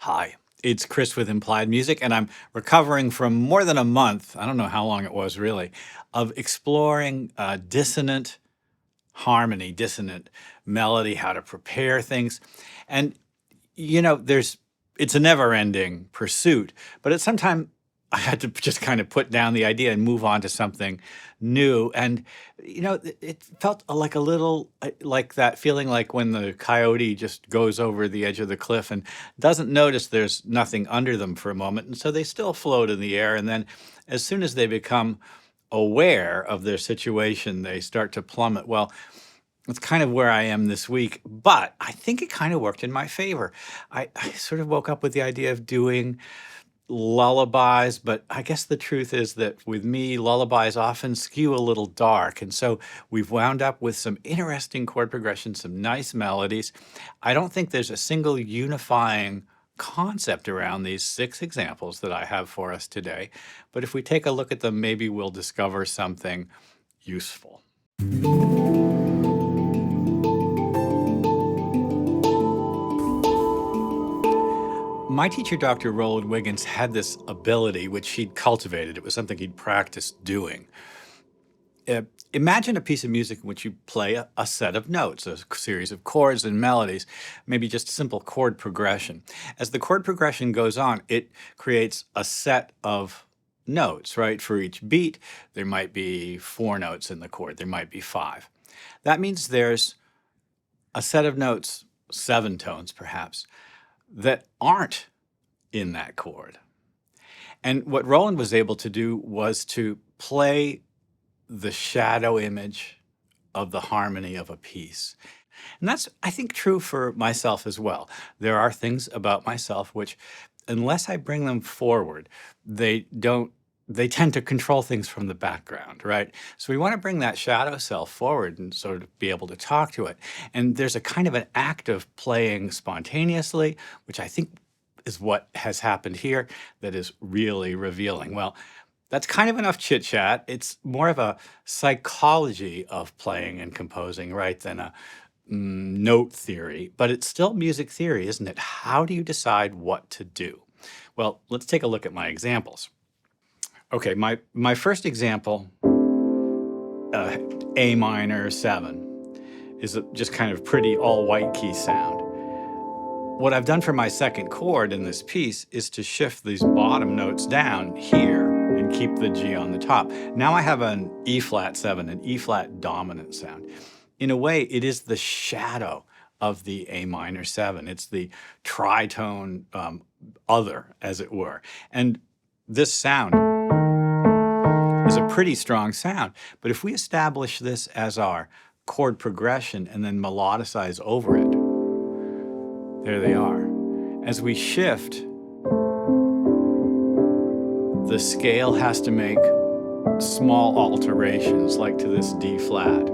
Hi, it's Chris with Implied Music, and I'm recovering from more than a month, I don't know how long it was really, of exploring dissonant harmony, dissonant melody, how to prepare things. And, it's a never ending pursuit, but at some time I had to just kind of put down the idea and move on to something new. And, it felt like a little like that feeling like when the coyote just goes over the edge of the cliff and doesn't notice there's nothing under them for a moment. And so they still float in the air. And then as soon as they become aware of their situation, they start to plummet. Well, it's kind of where I am this week, but I think it kind of worked in my favor. I sort of woke up with the idea of doing lullabies, but I guess the truth is that with me, lullabies often skew a little dark. And so we've wound up with some interesting chord progressions, some nice melodies. I don't think there's a single unifying concept around these 6 examples that I have for us today. But if we take a look at them, maybe we'll discover something useful. My teacher, Dr. Roland Wiggins, had this ability which he'd cultivated. It was something he'd practiced doing. Imagine a piece of music in which you play a set of notes, a series of chords and melodies, maybe just simple chord progression. As the chord progression goes on, it creates a set of notes, right? For each beat, there might be 4 notes in the chord, there might be 5. That means there's a set of notes, 7 tones perhaps, that aren't in that chord. And what Roland was able to do was to play the shadow image of the harmony of a piece. And that's, I think, true for myself as well. There are things about myself which, unless I bring them forward, they tend to control things from the background, right? So we want to bring that shadow self forward and sort of be able to talk to it. And there's a kind of an act of playing spontaneously, which I think is what has happened here, that is really revealing. Well, that's kind of enough chit chat. It's more of a psychology of playing and composing, right, than a note theory. But it's still music theory, isn't it? How do you decide what to do? Well, let's take a look at my examples. Okay, my first example, A minor 7, is just kind of pretty all white key sound. What I've done for my second chord in this piece is to shift these bottom notes down here and keep the G on the top. Now I have an E flat 7, an E flat dominant sound. In a way, it is the shadow of the A minor 7. It's the tritone other, as it were. And this sound is a pretty strong sound. But if we establish this as our chord progression and then melodicize over it, there they are. As we shift, the scale has to make small alterations, like to this D flat.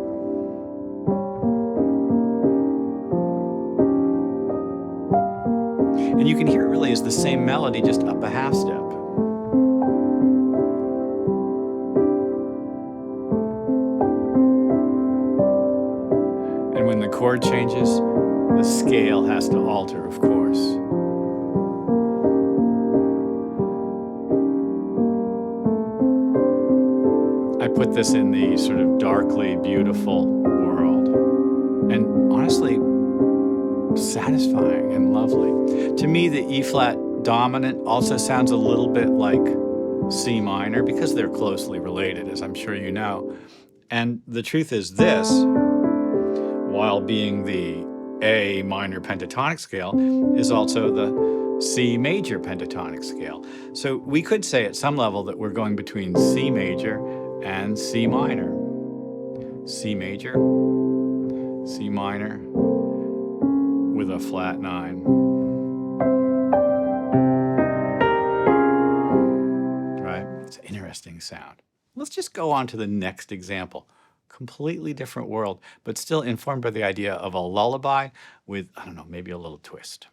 And you can hear it really is the same melody, just up a half step. And when the chord changes, the scale has to alter, of course. I put this in the sort of darkly beautiful world, and honestly, satisfying and lovely. To me, the E flat dominant also sounds a little bit like C minor because they're closely related, as I'm sure you know. And the truth is this, while being the A minor pentatonic scale, is also the C major pentatonic scale. So we could say at some level that we're going between C major and C minor. C major, C minor, with a flat 9. Right? It's an interesting sound. Let's just go on to the next example. Completely different world, but still informed by the idea of a lullaby with, I don't know, maybe a little twist.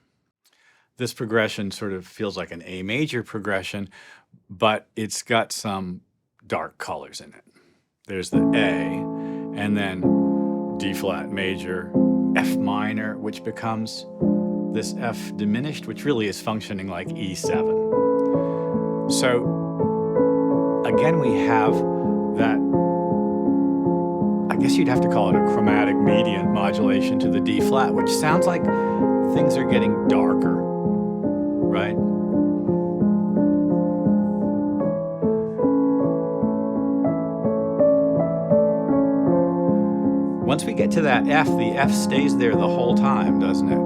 This progression sort of feels like an A major progression, but it's got some dark colors in it. There's the A, and then D flat major, F minor, which becomes this F diminished, which really is functioning like E7. So again, we have that, I guess you'd have to call it a chromatic median modulation to the D flat, which sounds like things are getting darker, right? Once we get to that F, the F stays there the whole time, doesn't it?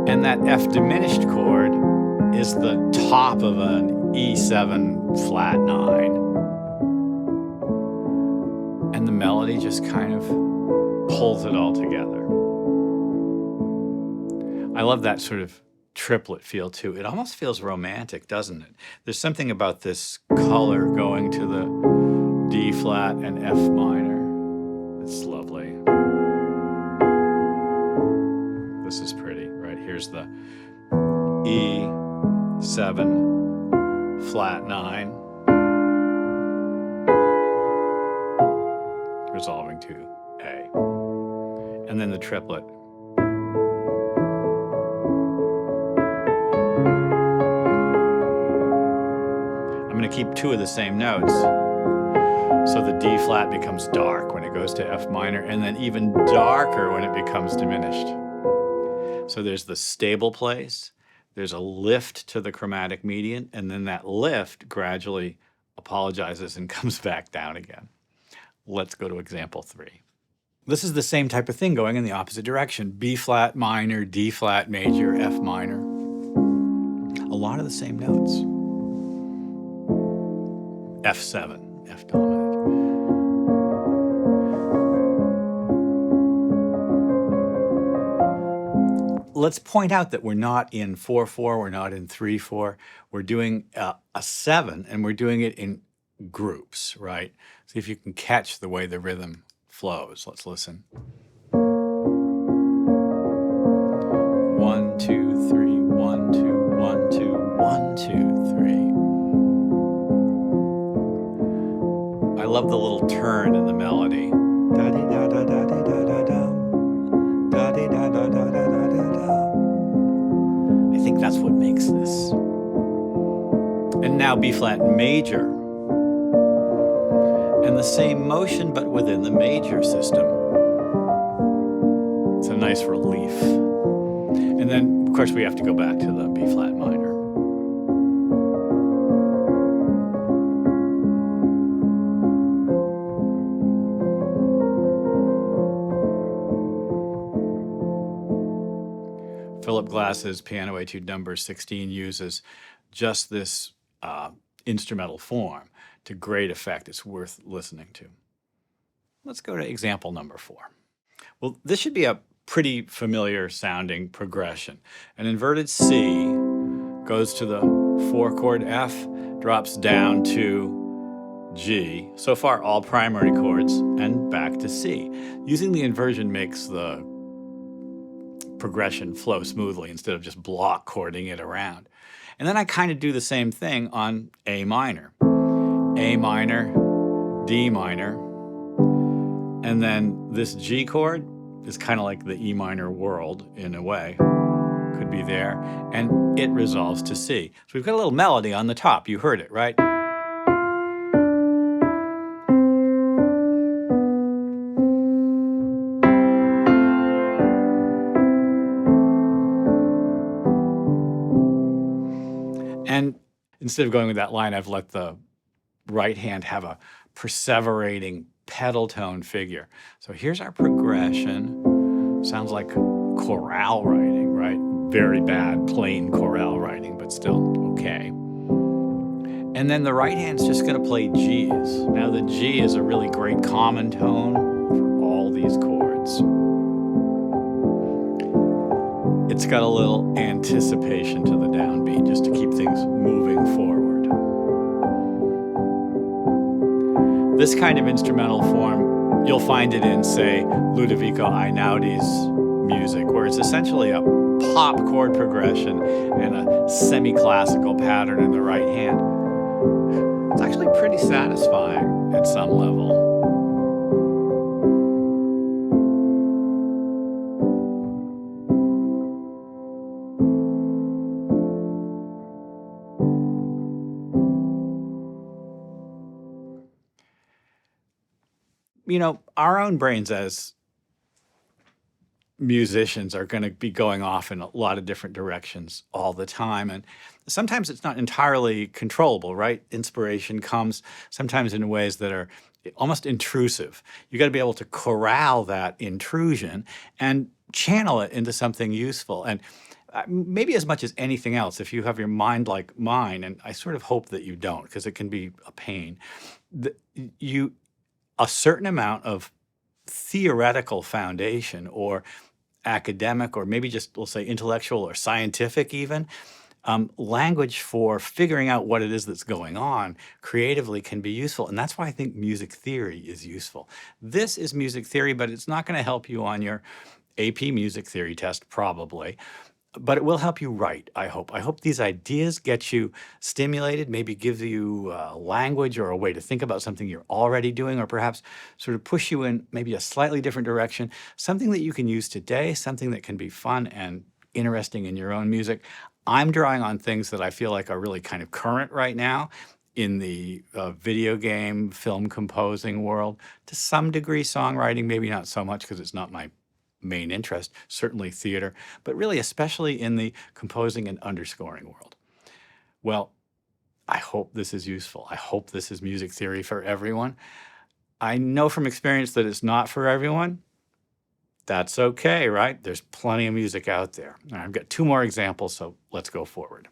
And that F diminished chord is the top of an E7 flat 9. And the melody just kind of pulls it all together. I love that sort of triplet feel too. It almost feels romantic, doesn't it? There's something about this color going to the D flat and F minor. It's lovely. This is pretty, right? Here's the E7 flat 9, resolving to A. And then the triplet. I'm going to keep two of the same notes. So the D flat becomes dark when it goes to F minor, and then even darker when it becomes diminished. So there's the stable place, there's a lift to the chromatic median, and then that lift gradually apologizes and comes back down again. Let's go to example 3. This is the same type of thing going in the opposite direction. B flat minor, D flat major, F minor. A lot of the same notes. F7, F dominant. Let's point out that we're not in 4/4, we're not in 3/4. We're doing a 7, and we're doing it in groups, right? See if you can catch the way the rhythm flows. Let's listen. 1, 2, 3, 1, 2, 1, 2, 1, 2, 3. I love the little turn in the melody. I think that's what makes this. And now B flat major. And the same motion, but within the major system. It's a nice relief. And then, of course, we have to go back to the B flat minor. Philip Glass's Piano Etude number 16 uses just this instrumental form to great effect. It's worth listening to. Let's go to example number 4. Well, this should be a pretty familiar sounding progression. An inverted C goes to the 4-chord F, drops down to G. So far, all primary chords, and back to C. Using the inversion makes the progression flow smoothly instead of just block chording it around. And then I kind of do the same thing on A minor. A minor, D minor, and then this G chord is kind of like the E minor world in a way. Could be there, and it resolves to C. So we've got a little melody on the top. You heard it, right? And instead of going with that line, I've let the right hand have a perseverating pedal tone figure. So here's our progression. Sounds like chorale writing, right? Very bad plain chorale writing, but still okay. And then the right hand's just going to play G's. Now the G is a really great common tone for all these chords. It's got a little anticipation to the downbeat just to keep things moving forward. This kind of instrumental form, you'll find it in, say, Ludovico Einaudi's music, where it's essentially a pop chord progression and a semi-classical pattern in the right hand. It's actually pretty satisfying at some level. our own brains as musicians are going to be going off in a lot of different directions all the time. And sometimes it's not entirely controllable, right? Inspiration comes sometimes in ways that are almost intrusive. You got to be able to corral that intrusion and channel it into something useful. And maybe as much as anything else, if you have your mind like mine, and I sort of hope that you don't, because it can be a pain, you a certain amount of theoretical foundation or academic or maybe just we'll say intellectual or scientific even language for figuring out what it is that's going on creatively can be useful. And that's why I think music theory is useful. This is music theory, but it's not going to help you on your AP music theory test probably. But it will help you write, I hope. I hope these ideas get you stimulated, maybe give you language or a way to think about something you're already doing, or perhaps sort of push you in maybe a slightly different direction, something that you can use today, something that can be fun and interesting in your own music. I'm drawing on things that I feel like are really kind of current right now in the video game, film composing world. To some degree, songwriting, maybe not so much because it's not my main interest, certainly theater, but really especially in the composing and underscoring world. Well, I hope this is useful. I hope this is music theory for everyone. I know from experience that it's not for everyone. That's okay, right? There's plenty of music out there. All right, I've got 2 more examples, so let's go forward.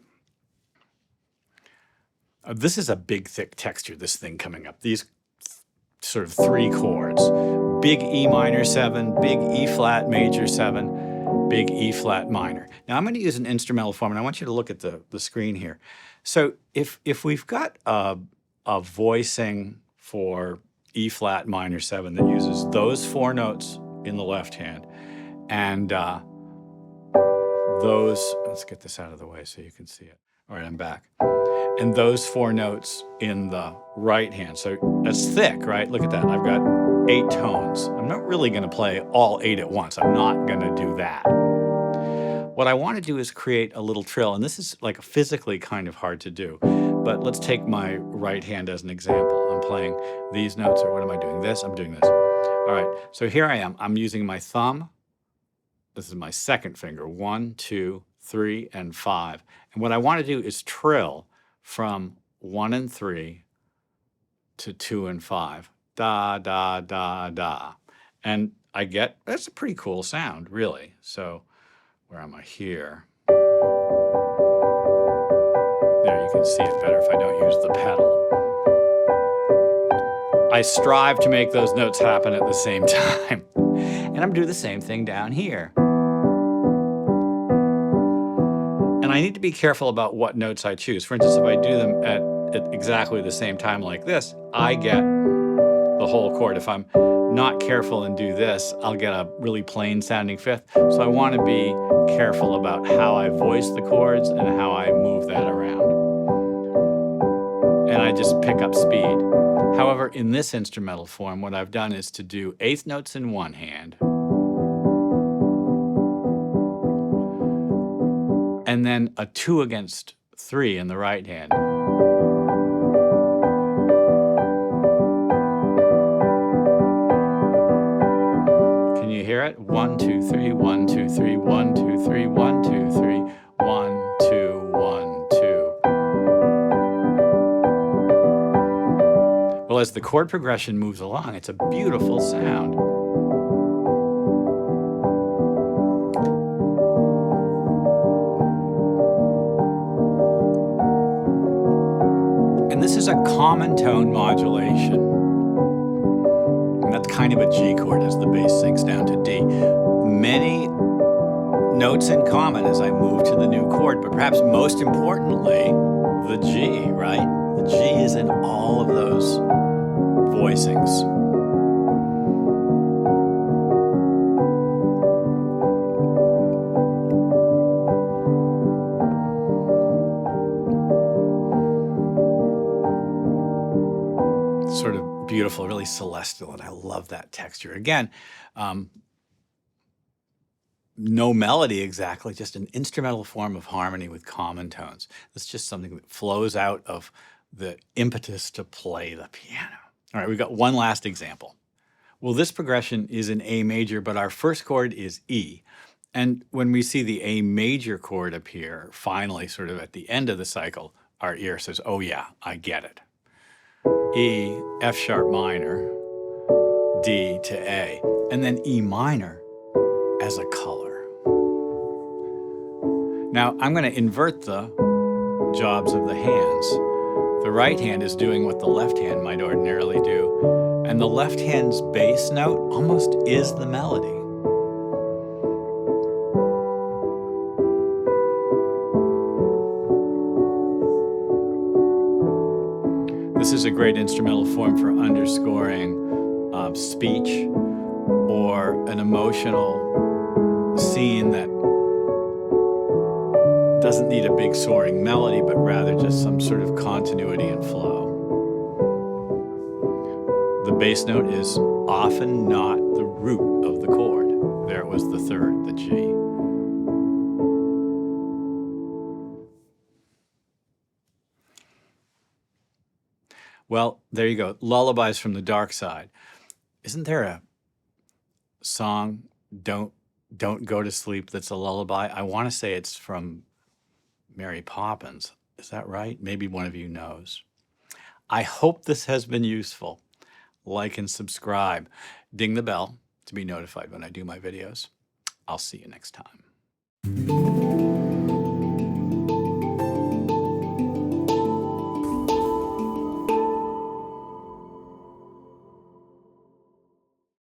This is a big, thick texture, this thing coming up. These sort of 3 chords. Big E minor 7, big E flat major 7, big E flat minor. Now I'm going to use an instrumental form, and I want you to look at the screen here. So if we've got a voicing for E flat minor 7 that uses those 4 notes in the left hand, and those, let's get this out of the way so you can see it. All right, I'm back. And those 4 notes in the right hand. So that's thick, right? Look at that. I've got 8 tones. I'm not really going to play all 8 at once. I'm not going to do that. What I want to do is create a little trill, and this is like physically kind of hard to do. But let's take my right hand as an example. I'm playing these notes, or what am I doing? This, I'm doing this. All right, so here I am. I'm using my thumb. This is my second finger. 1, 2, 3, and 5. And what I want to do is trill from 1 and 3 to 2 and 5. Da, da, da, da. And I get, that's a pretty cool sound, really. So where am I here? There, you can see it better if I don't use the pedal. I strive to make those notes happen at the same time. And I'm doing the same thing down here. And I need to be careful about what notes I choose. For instance, if I do them at exactly the same time like this, I get the whole chord. If I'm not careful and do this, I'll get a really plain sounding fifth. So I want to be careful about how I voice the chords and how I move that around. And I just pick up speed. However, in this instrumental form, what I've done is to do 8th notes in one hand, and then a 2 against 3 in the right hand. Can you hear it? 1, 2, 3, 1, 2, 3, 1, 2, 3, 1, 2, 3, 1, 2, 1, 2. Well, as the chord progression moves along, it's a beautiful sound. And this is a common tone modulation. And that's kind of a G chord as the bass sinks down to D. Many notes in common as I move to the new chord, but perhaps most importantly, the G, right? The G is in all of those voicings. Sort of beautiful, really celestial, and I love that texture. Again, no melody exactly, just an instrumental form of harmony with common tones. It's just something that flows out of the impetus to play the piano. All right, we've got one last example. Well, this progression is in A major, but our first chord is E. And when we see the A major chord appear, finally, sort of at the end of the cycle, our ear says, oh yeah, I get it. E, F sharp minor, D to A, and then E minor as a color. Now, I'm going to invert the jobs of the hands. The right hand is doing what the left hand might ordinarily do, and the left hand's bass note almost is the melody. This is a great instrumental form for underscoring speech or an emotional scene that doesn't need a big soaring melody, but rather just some sort of continuity and flow. The bass note is often not the root of the chord. There it was, the third, the G. Well, there you go. Lullabies from the Dark Side. Isn't there a song, Don't Go to Sleep, that's a lullaby? I want to say it's from Mary Poppins. Is that right? Maybe one of you knows. I hope this has been useful. Like and subscribe. Ding the bell to be notified when I do my videos. I'll see you next time.